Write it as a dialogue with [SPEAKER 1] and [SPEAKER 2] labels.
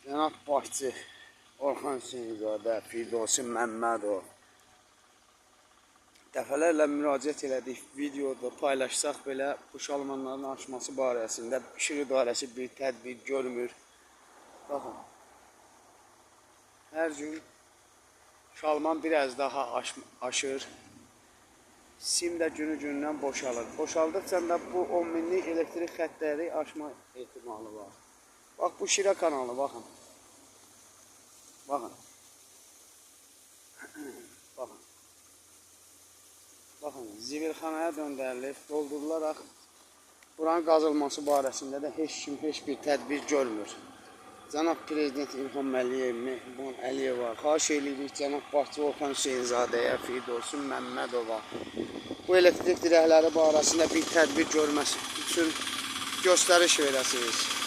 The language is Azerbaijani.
[SPEAKER 1] Cənab Başçı Orxan Hüseynzadə, Firdevsi Məmmədov dəfələrlə müraciət elədik. Videoda paylaşsaq belə bu şalmanların aşması barəsində İşıq İdarəsi bir tədbir görmür. Baxın, hər gün şalman biraz daha aşır. Sim də günü-gündən boşalır. Boşaldıqca da bu 10 minlik elektrik xəttləri aşma ehtimalı var. Bax, bu Şira kanalı, baxın. Baxın. Baxın. Baxın, zibilxanaya döndərilib, doldurularaq buranın qazılması barəsində də heç bir tədbir görmür. Cənab Prezident İlham Əliyeva xahiş edirik Cənab Başçı Orxan Hüseynzadəyə, Firdevsi Məmmədova bu elektrik dirəkləri barəsində bir tədbir görməsi üçün göstəriş verəsiniz.